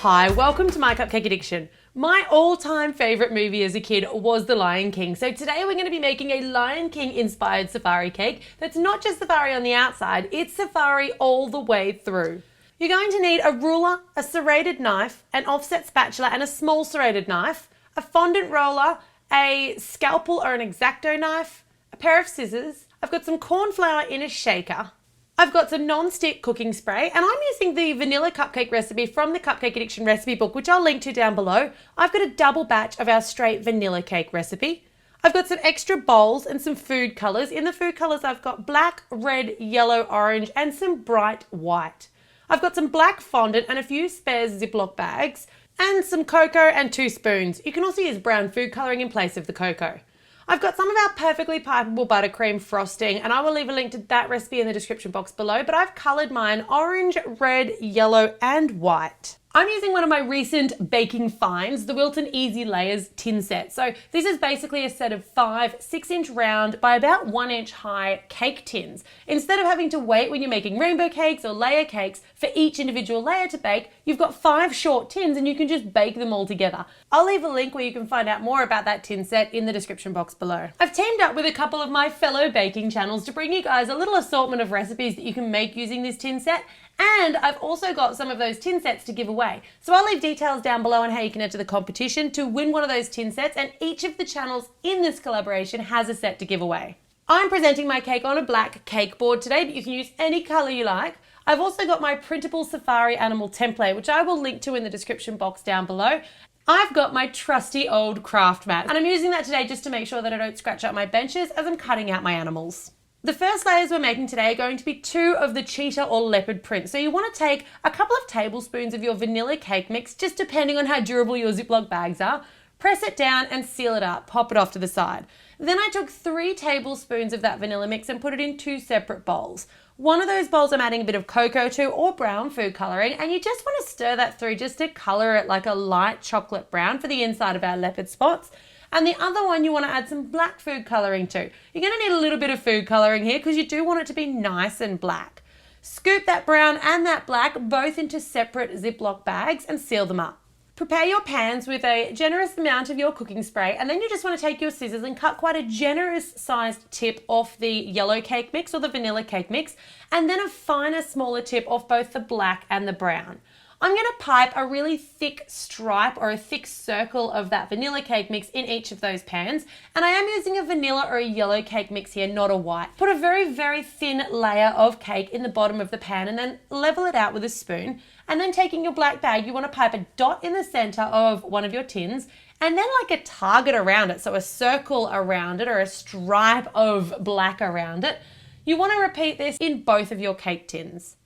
Hi, welcome to My Cupcake Addiction. My all-time favourite movie as a kid was The Lion King. So today we're going to be making a Lion King inspired safari cake that's not just safari on the outside, it's safari all the way through. You're going to need a ruler, a serrated knife, an offset spatula and a small serrated knife, a fondant roller, a scalpel or an X-Acto knife, a pair of scissors. I've got some corn flour in a shaker. I've got some non-stick cooking spray and I'm using the vanilla cupcake recipe from the Cupcake Addiction recipe book, which I'll link to down below. I've got a double batch of our straight vanilla cake recipe. I've got some extra bowls and some food colours. In the food colours, I've got black, red, yellow, orange, and some bright white. I've got some black fondant and a few spare Ziploc bags and some cocoa and 2 spoons. You can also use brown food colouring in place of the cocoa. I've got some of our perfectly pipeable buttercream frosting and I will leave a link to that recipe in the description box below, but I've coloured mine orange, red, yellow and white. I'm using one of my recent baking finds, the Wilton Easy Layers tin set. So this is basically a set of 5 6-inch round by about 1-inch high cake tins. Instead of having to wait when you're making rainbow cakes or layer cakes for each individual layer to bake, you've got 5 short tins and you can just bake them all together. I'll leave a link where you can find out more about that tin set in the description box below. I've teamed up with a couple of my fellow baking channels to bring you guys a little assortment of recipes that you can make using this tin set. And I've also got some of those tin sets to give away. So I'll leave details down below on how you can enter the competition to win one of those tin sets, and each of the channels in this collaboration has a set to give away. I'm presenting my cake on a black cake board today, but you can use any colour you like. I've also got my printable safari animal template, which I will link to in the description box down below. I've got my trusty old craft mat, and I'm using that today just to make sure that I don't scratch up my benches as I'm cutting out my animals. The first layers we're making today are going to be 2 of the cheetah or leopard print. So you want to take a couple of tablespoons of your vanilla cake mix, just depending on how durable your Ziploc bags are, press it down and seal it up, pop it off to the side. Then I took 3 tablespoons of that vanilla mix and put it in 2 separate bowls. One of those bowls I'm adding a bit of cocoa to or brown food colouring, and you just want to stir that through just to colour it like a light chocolate brown for the inside of our leopard spots. And the other one you want to add some black food colouring to. You're going to need a little bit of food colouring here because you do want it to be nice and black. Scoop that brown and that black both into separate Ziploc bags and seal them up. Prepare your pans with a generous amount of your cooking spray, and then you just want to take your scissors and cut quite a generous sized tip off the yellow cake mix or the vanilla cake mix, and then a finer, smaller tip off both the black and the brown. I'm going to pipe a really thick stripe or a thick circle of that vanilla cake mix in each of those pans, and I am using a vanilla or a yellow cake mix here, not a white. Put a very, very thin layer of cake in the bottom of the pan and then level it out with a spoon, and then taking your black bag, you want to pipe a dot in the center of one of your tins and then like a target around it, so a circle around it or a stripe of black around it. You want to repeat this in both of your cake tins.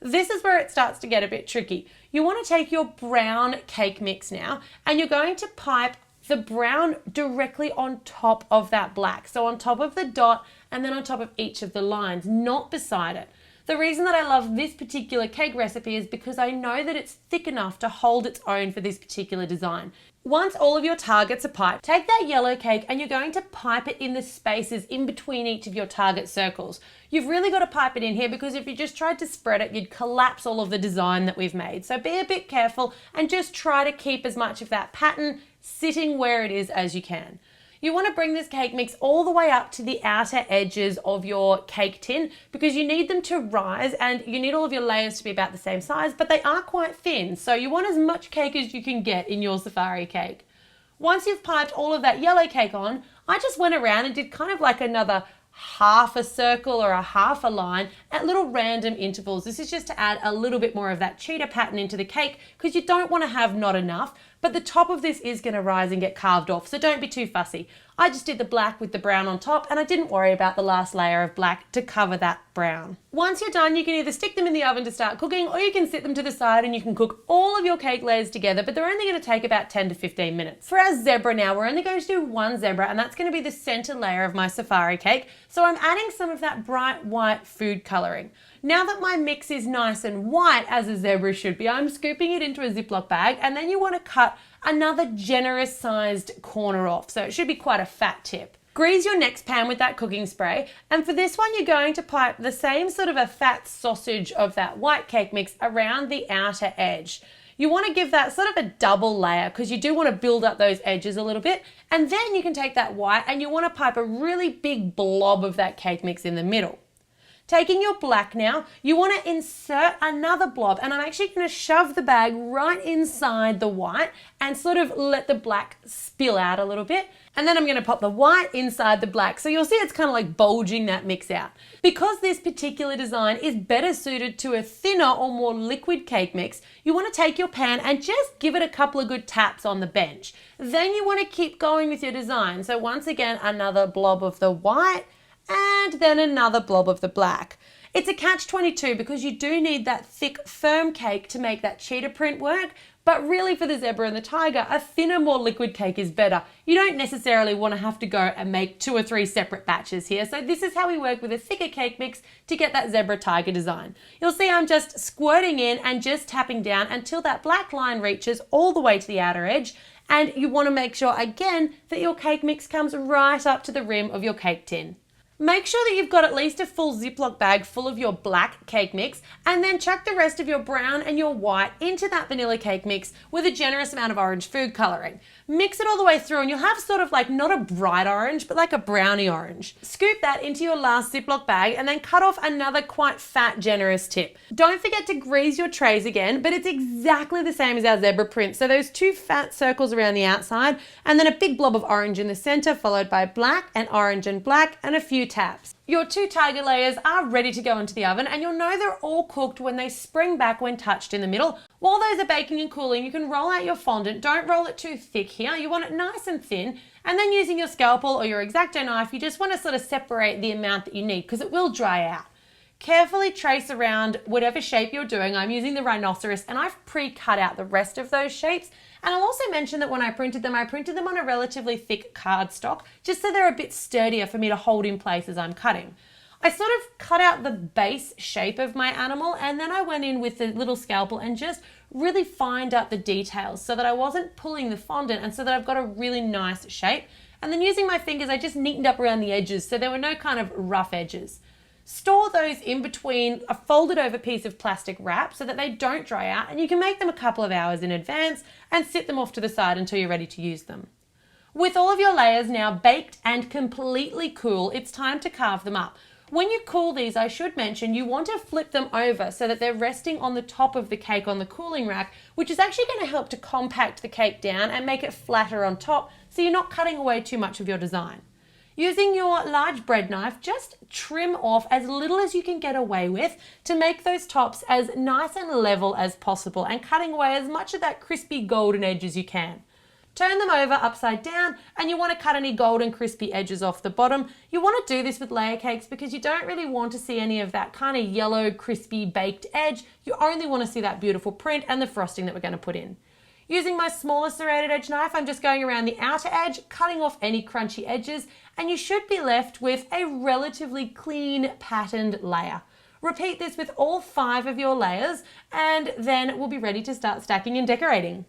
This is where it starts to get a bit tricky. You want to take your brown cake mix now and you're going to pipe the brown directly on top of that black. So on top of the dot and then on top of each of the lines, not beside it. The reason that I love this particular cake recipe is because I know that it's thick enough to hold its own for this particular design. Once all of your targets are piped, take that yellow cake and you're going to pipe it in the spaces in between each of your target circles. You've really got to pipe it in here because if you just tried to spread it, you'd collapse all of the design that we've made. So be a bit careful and just try to keep as much of that pattern sitting where it is as you can. You want to bring this cake mix all the way up to the outer edges of your cake tin because you need them to rise and you need all of your layers to be about the same size, but they are quite thin. So you want as much cake as you can get in your safari cake. Once you've piped all of that yellow cake on, I just went around and did kind of like another half a circle or a half a line at little random intervals. This is just to add a little bit more of that cheetah pattern into the cake because you don't want to have not enough, but the top of this is going to rise and get carved off, so don't be too fussy. I just did the black with the brown on top and I didn't worry about the last layer of black to cover that brown. Once you're done, you can either stick them in the oven to start cooking or you can sit them to the side and you can cook all of your cake layers together, but they're only going to take about 10 to 15 minutes. For our zebra now, we're only going to do one zebra and that's going to be the center layer of my safari cake. So I'm adding some of that bright white food coloring. Now that my mix is nice and white as a zebra should be, I'm scooping it into a Ziploc bag and then you want to cut another generous sized corner off. So it should be quite a fat tip. Grease your next pan with that cooking spray, and for this one you're going to pipe the same sort of a fat sausage of that white cake mix around the outer edge. You want to give that sort of a double layer because you do want to build up those edges a little bit. And then you can take that white and you want to pipe a really big blob of that cake mix in the middle. Taking your black now, you want to insert another blob, and I'm actually going to shove the bag right inside the white and sort of let the black spill out a little bit. And then I'm going to pop the white inside the black. So you'll see it's kind of like bulging that mix out. Because this particular design is better suited to a thinner or more liquid cake mix, you want to take your pan and just give it a couple of good taps on the bench. Then you want to keep going with your design. So once again, another blob of the white, and then another blob of the black. It's a catch-22 because you do need that thick, firm cake to make that cheetah print work, but really for the zebra and the tiger, a thinner, more liquid cake is better. You don't necessarily want to have to go and make 2 or 3 separate batches here, so this is how we work with a thicker cake mix to get that zebra tiger design. You'll see I'm just squirting in and just tapping down until that black line reaches all the way to the outer edge, and you want to make sure, again, that your cake mix comes right up to the rim of your cake tin. Make sure that you've got at least a full Ziploc bag full of your black cake mix, and then chuck the rest of your brown and your white into that vanilla cake mix with a generous amount of orange food coloring. Mix it all the way through and you'll have sort of like not a bright orange, but like a brownie orange. Scoop that into your last Ziploc bag and then cut off another quite fat, generous tip. Don't forget to grease your trays again, but it's exactly the same as our zebra print. So those 2 fat circles around the outside and then a big blob of orange in the center, followed by black and orange and black and a few taps. Your 2 tiger layers are ready to go into the oven, and you'll know they're all cooked when they spring back when touched in the middle. While those are baking and cooling, you can roll out your fondant. Don't roll it too thick here. You want it nice and thin, and then using your scalpel or your X-Acto knife, you just want to sort of separate the amount that you need because it will dry out. Carefully trace around whatever shape you're doing. I'm using the rhinoceros and I've pre-cut out the rest of those shapes. And I'll also mention that when I printed them on a relatively thick cardstock, just so they're a bit sturdier for me to hold in place as I'm cutting. I sort of cut out the base shape of my animal, and then I went in with the little scalpel and just really fined up the details so that I wasn't pulling the fondant and so that I've got a really nice shape. And then using my fingers, I just neatened up around the edges so there were no kind of rough edges. Store those in between a folded over piece of plastic wrap so that they don't dry out, and you can make them a couple of hours in advance and sit them off to the side until you're ready to use them. With all of your layers now baked and completely cool, it's time to carve them up. When you cool these, I should mention, you want to flip them over so that they're resting on the top of the cake on the cooling rack, which is actually going to help to compact the cake down and make it flatter on top so you're not cutting away too much of your design. Using your large bread knife, just trim off as little as you can get away with to make those tops as nice and level as possible and cutting away as much of that crispy golden edge as you can. Turn them over upside down and you want to cut any golden crispy edges off the bottom. You want to do this with layer cakes because you don't really want to see any of that kind of yellow crispy baked edge. You only want to see that beautiful print and the frosting that we're going to put in. Using my smaller serrated edge knife, I'm just going around the outer edge, cutting off any crunchy edges, and you should be left with a relatively clean patterned layer. Repeat this with all 5 of your layers, and then we'll be ready to start stacking and decorating.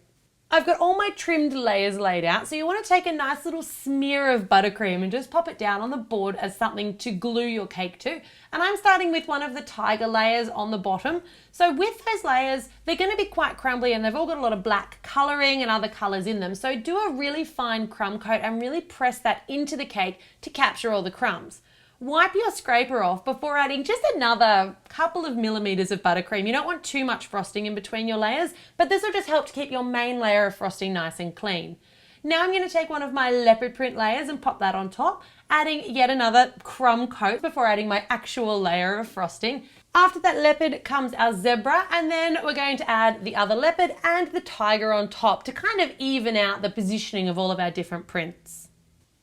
I've got all my trimmed layers laid out, so you want to take a nice little smear of buttercream and just pop it down on the board as something to glue your cake to. And I'm starting with one of the tiger layers on the bottom. So with those layers, they're going to be quite crumbly and they've all got a lot of black colouring and other colours in them. So do a really fine crumb coat and really press that into the cake to capture all the crumbs. Wipe your scraper off before adding just another couple of millimeters of buttercream. You don't want too much frosting in between your layers, but this will just help to keep your main layer of frosting nice and clean. Now I'm going to take one of my leopard print layers and pop that on top, adding yet another crumb coat before adding my actual layer of frosting. After that leopard comes our zebra, and then we're going to add the other leopard and the tiger on top to kind of even out the positioning of all of our different prints.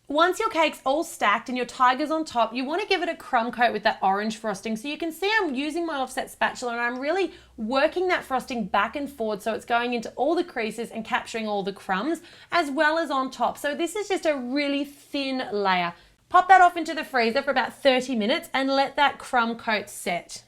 Once your cake's all stacked and your tiger's on top, you want to give it a crumb coat with that orange frosting. So you can see I'm using my offset spatula and I'm really working that frosting back and forward so it's going into all the creases and capturing all the crumbs as well as on top. So this is just a really thin layer. Pop that off into the freezer for about 30 minutes and let that crumb coat set.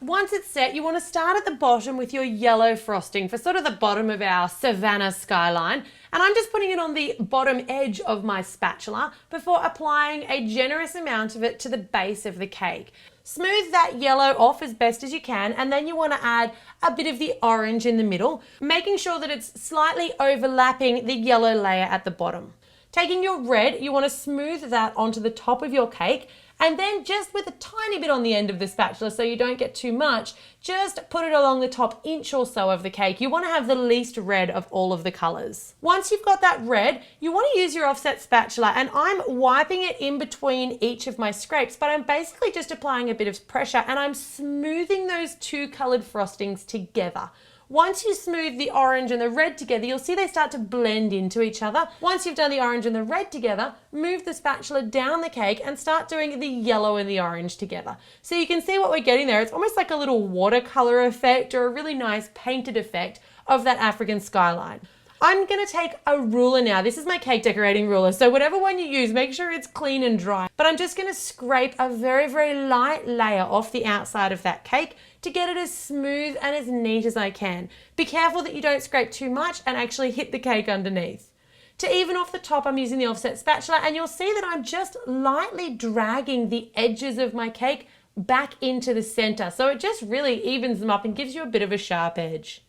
Once it's set, you want to start at the bottom with your yellow frosting for sort of the bottom of our Savannah skyline. And I'm just putting it on the bottom edge of my spatula before applying a generous amount of it to the base of the cake. Smooth that yellow off as best as you can, and then you want to add a bit of the orange in the middle, making sure that it's slightly overlapping the yellow layer at the bottom. Taking your red, you want to smooth that onto the top of your cake, and then just with a tiny bit on the end of the spatula so you don't get too much, just put it along the top inch or so of the cake. You want to have the least red of all of the colors. Once you've got that red, you want to use your offset spatula, and I'm wiping it in between each of my scrapes, but I'm basically just applying a bit of pressure and I'm smoothing those two colored frostings together. Once you smooth the orange and the red together, you'll see they start to blend into each other. Once you've done the orange and the red together, move the spatula down the cake and start doing the yellow and the orange together. So you can see what we're getting there. It's almost like a little watercolor effect or a really nice painted effect of that African skyline. I'm gonna take a ruler now. This is my cake decorating ruler, so whatever one you use, make sure it's clean and dry. But I'm just gonna scrape a very, very light layer off the outside of that cake to get it as smooth and as neat as I can. Be careful that you don't scrape too much and actually hit the cake underneath. To even off the top, I'm using the offset spatula, and you'll see that I'm just lightly dragging the edges of my cake back into the center. So it just really evens them up and gives you a bit of a sharp edge.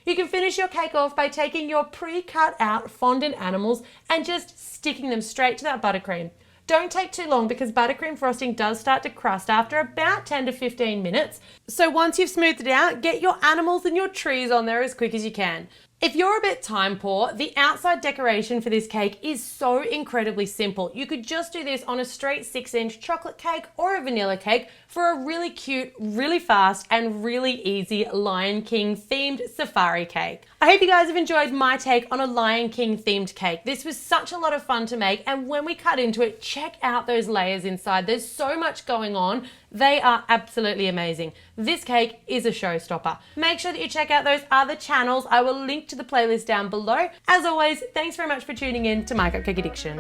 You can finish your cake off by taking your pre-cut out fondant animals and just sticking them straight to that buttercream. Don't take too long because buttercream frosting does start to crust after about 10 to 15 minutes. So once you've smoothed it out, get your animals and your trees on there as quick as you can. If you're a bit time poor, the outside decoration for this cake is so incredibly simple. You could just do this on a straight 6-inch chocolate cake or a vanilla cake for a really cute, really fast, and really easy Lion King themed safari cake. I hope you guys have enjoyed my take on a Lion King themed cake. This was such a lot of fun to make, and when we cut into it, check out those layers inside. There's so much going on. They are absolutely amazing. This cake is a showstopper. Make sure that you check out those other channels. I will link to the playlist down below. As always, thanks very much for tuning in to My Cupcake Addiction.